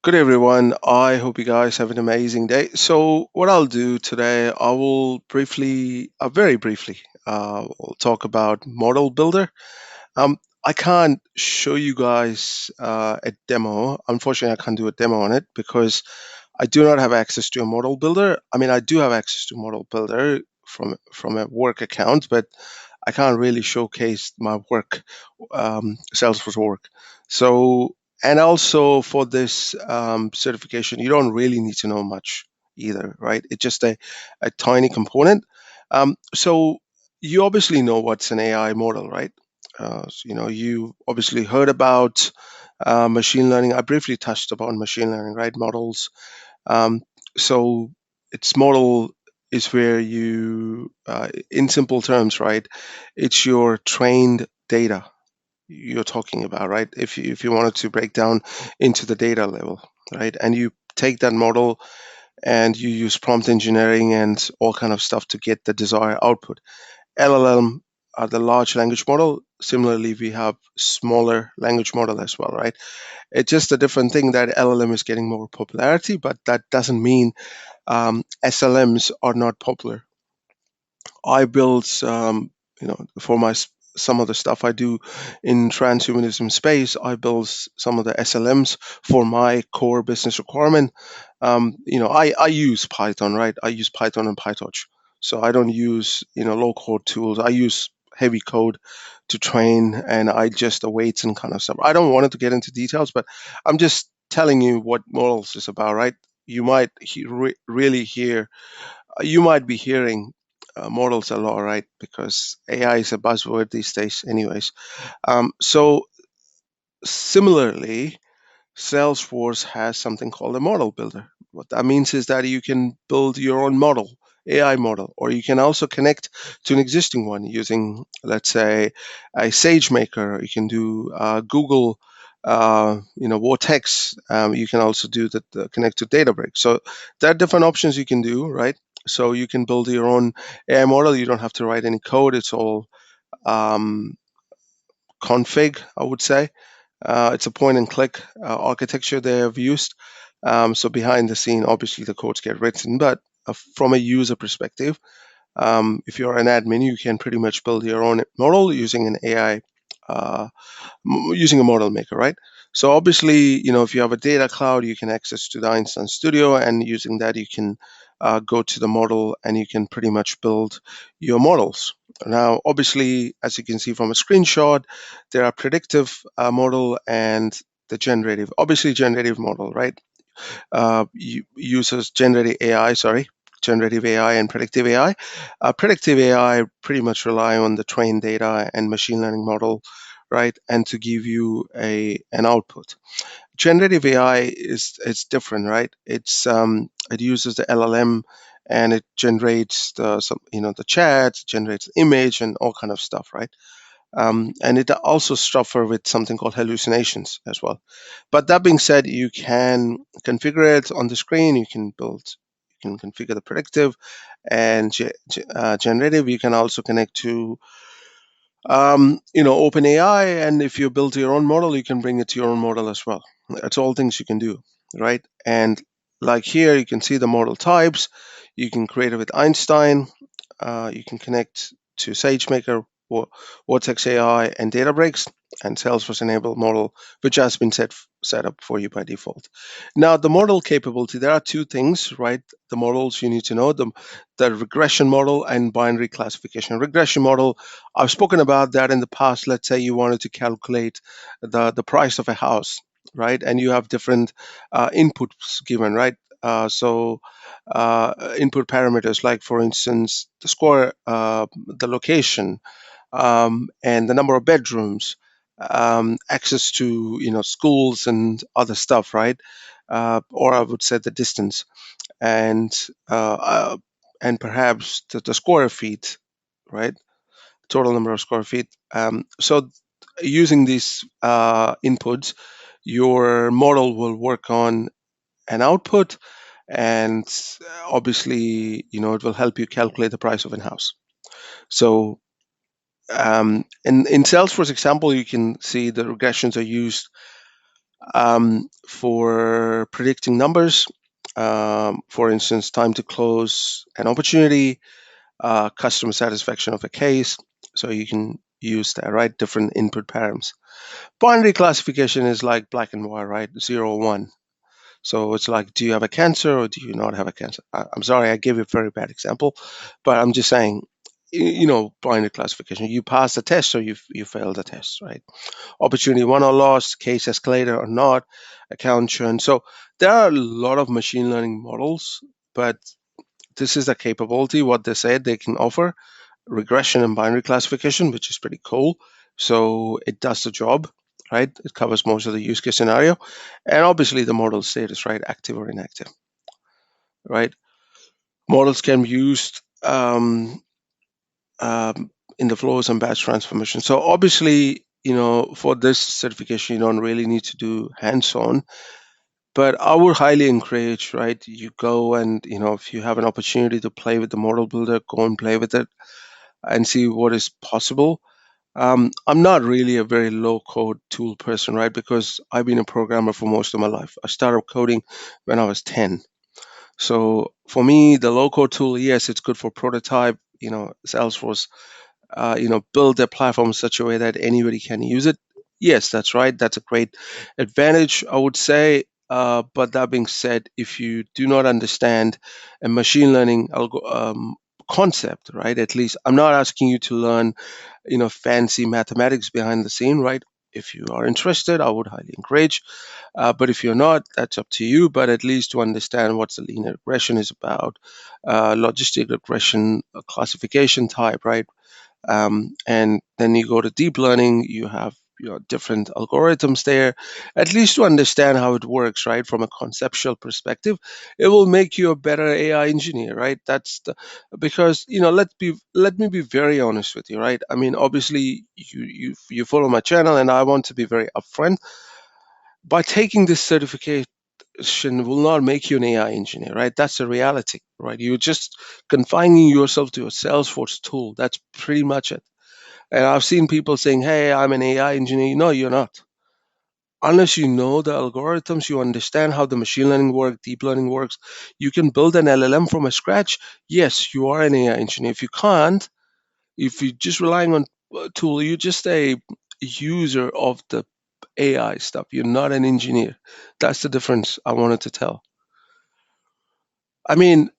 Good everyone. I hope you guys have an amazing day. So, what I'll do today, I will very briefly, we'll talk about Model Builder. I can't show you guys a demo. Unfortunately, I can't do a demo on it because I do not have access to a Model Builder. I mean, I do have access to Model Builder from a work account, but I can't really showcase my work, Salesforce work. So, and also for this certification, you don't really need to know much either, right? It's just a tiny component. So you obviously know what's an AI model, right? You obviously heard about machine learning. I briefly touched upon machine learning, right? Models. Um, so its model is where in simple terms, right? It's your trained data you're talking about, right? If you wanted to break down into the data level, right? And you take that model and you use prompt engineering and all kind of stuff to get the desired output. LLM are the large language model. Similarly, we have smaller language model as well, right? It's just a different thing that LLM is getting more popularity, but that doesn't mean SLMs are not popular. I build, for some of the stuff I do in transhumanism space, I build some of the SLMs for my core business requirement. I use Python, right? I use Python and PyTorch. So I don't use, low code tools. I use heavy code to train and I just await and kind of stuff. I don't want it to get into details, but I'm just telling you what models is about, right? You might really hear you might be hearing models a lot, right? Because AI is a buzzword these days, anyways. So similarly, Salesforce has something called a model builder. What that means is that you can build your own model, AI model, or you can also connect to an existing one using, let's say, a SageMaker. You can do Google, Vortex. You can also do the connect to Databricks. So there are different options you can do, right? So you can build your own AI model. You don't have to write any code. It's all um, config, I would say. It's a point and click architecture they have used. So behind the scene, obviously the codes get written, but from a user perspective, if you're an admin, you can pretty much build your own model using an AI, uh, using a model maker, right? So obviously, if you have a data cloud, you can access to the Einstein Studio, and using that, you can go to the model and you can pretty much build your models. Now, obviously, as you can see from a screenshot, there are predictive model and the generative. Obviously, generative model, right? Uses generative AI and predictive AI. Predictive AI pretty much rely on the trained data and machine learning model, right? And to give you an output. Generative AI is it's different, right? It uses the LLM and it generates the chat, generates image and all kind of stuff, right? And it also suffer with something called hallucinations as well. But that being said, you can configure it on the screen. You can configure the predictive and generative. You can also connect to OpenAI, and if you build your own model, you can bring it to your own model as well. That's all things you can do, right? And like here, you can see the model types. You can create it with Einstein. You can connect to SageMaker, Vortex AI, and Databricks, and Salesforce enabled model, which has been set up for you by default. Now, the model capability, there are two things, right? The models you need to know the regression model and binary classification. Regression model, I've spoken about that in the past. Let's say you wanted to calculate the price of a house, right? And you have different inputs given, right? Input parameters like, for instance, the square, the location, and the number of bedrooms, access to schools and other stuff, right? Or I would say the distance and uh, uh, and perhaps the square feet, right? Total number of square feet. So using these inputs, your model will work on an output, and obviously, it will help you calculate the price of a house. So in Salesforce example, you can see the regressions are used for predicting numbers. For instance, time to close an opportunity, customer satisfaction of a case. So you can use that, right? Different input params. Binary classification is like black and white, right? 0 or 1. So it's like, do you have a cancer or do you not have a cancer? I'm sorry, I gave you a very bad example, but I'm just saying, binary classification. You pass the test or you fail the test, right? Opportunity won or lost, case escalator or not, account churn. So there are a lot of machine learning models, but this is the capability, what they said they can offer regression and binary classification, which is pretty cool. So it does the job, right? It covers most of the use case scenario. And obviously the model status, right? Active or inactive, right? Models can be used in the flows and batch transformation. So obviously, for this certification, you don't really need to do hands-on, but I would highly encourage, right? You go and, if you have an opportunity to play with the model builder, go and play with it and see what is possible. I'm not really a very low code tool person, right? Because I've been a programmer for most of my life. I started coding when I was 10. So for me, the low code tool, yes, it's good for prototype, Salesforce, build their platform in such a way that anybody can use it. Yes, that's right. That's a great advantage, I would say. But that being said, if you do not understand a machine learning concept, right? At least I'm not asking you to learn, fancy mathematics behind the scene, right? If you are interested, I would highly encourage. But if you're not, that's up to you. But at least to understand what the linear regression is about, logistic regression, classification type, right? And then you go to deep learning, you have different algorithms there, at least to understand how it works, right? From a conceptual perspective, it will make you a better AI engineer, right? That's the because let me be very honest with you, right? I mean, obviously you follow my channel, and I want to be very upfront. By taking this certification will not make you an AI engineer, right? That's the reality, right? You're just confining yourself to a Salesforce tool. That's pretty much it. And I've seen people saying, hey, I'm an AI engineer. No, you're not. Unless you know the algorithms, you understand how the machine learning works, deep learning works, you can build an LLM from a scratch. Yes, you are an AI engineer. If you can't, if you're just relying on a tool, you're just a user of the AI stuff. You're not an engineer. That's the difference I wanted to tell. I mean,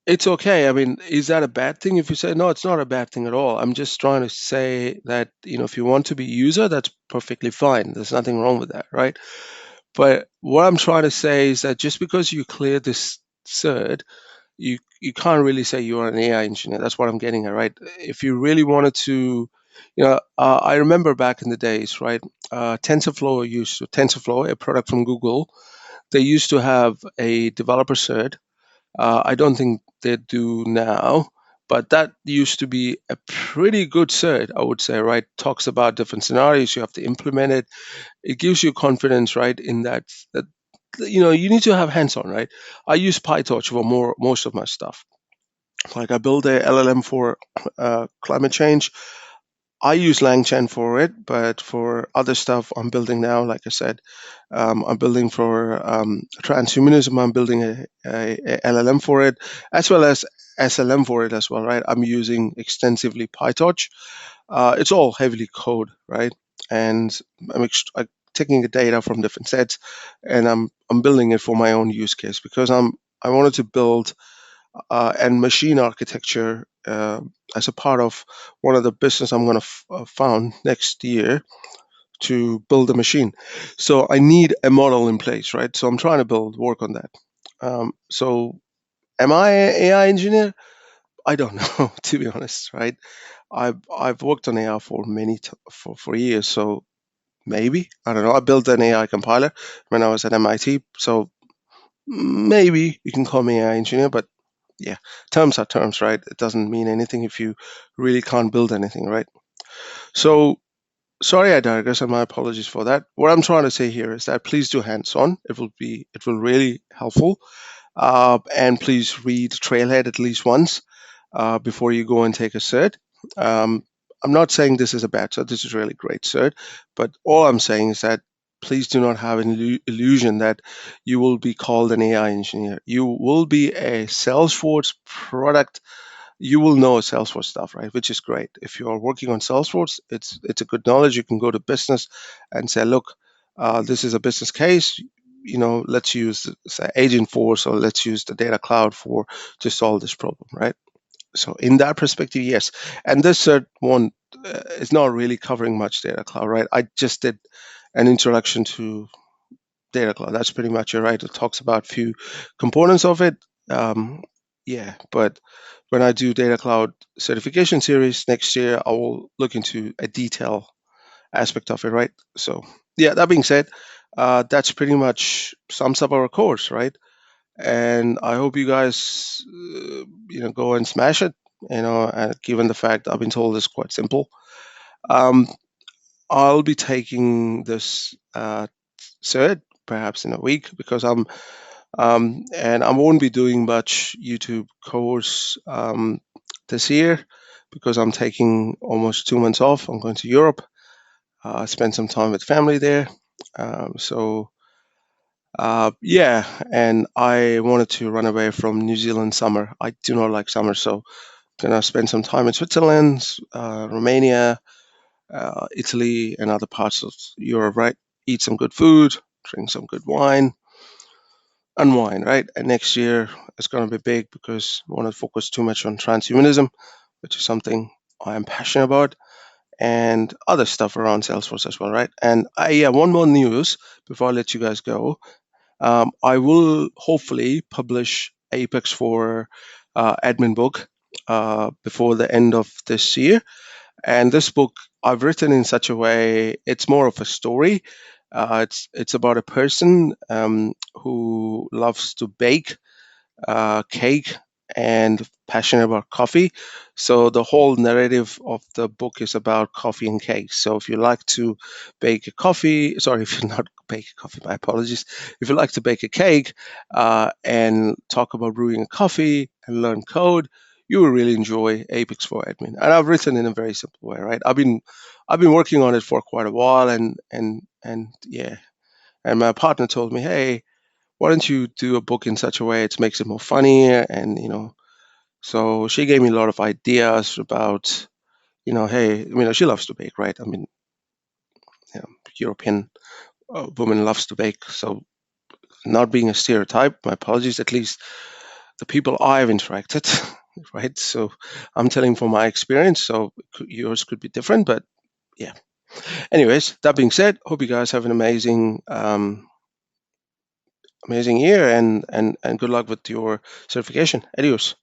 it's okay. I mean, is that a bad thing? If you say no, it's not a bad thing at all. I'm just trying to say that, if you want to be a user, that's perfectly fine. There's nothing wrong with that, right? But what I'm trying to say is that just because you clear this cert, you can't really say you are an AI engineer. That's what I'm getting at, right? If you really wanted to, I remember back in the days, right? TensorFlow, a product from Google, they used to have a developer cert. I don't think they do now, but that used to be a pretty good cert, I would say, right? Talks about different scenarios. You have to implement it. It gives you confidence, right? In that you need to have hands-on, right? I use PyTorch for most of my stuff. Like I build a LLM for climate change. I use LangChain for it, but for other stuff I'm building now, like I said, I'm building for transhumanism. I'm building a LLM for it, as well as SLM for it as well, right? I'm using extensively PyTorch. It's all heavily code, right? And I'm taking the data from different sets, and I'm building it for my own use case because I wanted to build and machine architecture as a part of one of the business I'm going to found next year to build a machine. So I need a model in place, right? So I'm trying to work on that. So am I an AI engineer? I don't know, to be honest, right? I've worked on AI for for years, so maybe I don't know. I built an AI compiler when I was at MIT, so maybe you can call me AI engineer, but yeah, terms are terms, right? It doesn't mean anything if you really can't build anything, right? So sorry I digress, and my apologies for that. What I'm trying to say here is that please do hands-on. It will really helpful. And please read Trailhead at least once before you go and take a cert. Um, I'm not saying this is a bad cert. This is really great cert. But all I'm saying is that please do not have an illusion that you will be called an AI engineer. You will be a Salesforce product. You will know Salesforce stuff, right? Which is great. If you are working on Salesforce, it's a good knowledge. You can go to business and say, look, this is a business case. Let's use say Agent Force, or let's use the data cloud for to solve this problem, right? So in that perspective, yes. And this cert one is not really covering much data cloud, right? I just did an introduction to data cloud. That's pretty much it, right? It talks about few components of it. Um, yeah, but when I do data cloud certification series next year, I will look into a detail aspect of it, right? So yeah, that being said, that's pretty much sums up our course, right? And I hope you guys, go and smash it. And given the fact I've been told it's quite simple, um, I'll be taking this cert perhaps in a week because and I won't be doing much YouTube course this year because I'm taking almost 2 months off. I'm going to Europe, spend some time with family there. So yeah, and I wanted to run away from New Zealand summer. I do not like summer, so gonna spend some time in Switzerland, Romania, Italy, and other parts of Europe. Right, eat some good food, drink some good wine, unwind. Right, and next year it's gonna be big because I want to focus too much on transhumanism, which is something I am passionate about, and other stuff around Salesforce as well. Right, and yeah, one more news before I let you guys go. I will hopefully publish Apex for admin book before the end of this year. And this book I've written in such a way it's more of a story. It's about a person who loves to bake cake and passionate about coffee. So the whole narrative of the book is about coffee and cake. So if you like to bake a coffee, sorry, if you not bake a coffee, my apologies. If you like to bake a cake and talk about brewing a coffee and learn code, you will really enjoy Apex for Admin. And I've written in a very simple way, right? I've been working on it for quite a while, and yeah. And my partner told me, hey, why don't you do a book in such a way it makes it more funny, and so she gave me a lot of ideas about, hey, she loves to bake, right? European woman loves to bake. So not being a stereotype, my apologies, at least the people I've interacted right? So I'm telling from my experience, so yours could be different, but yeah. Anyways, that being said, hope you guys have an amazing year, and good luck with your certification. Adios.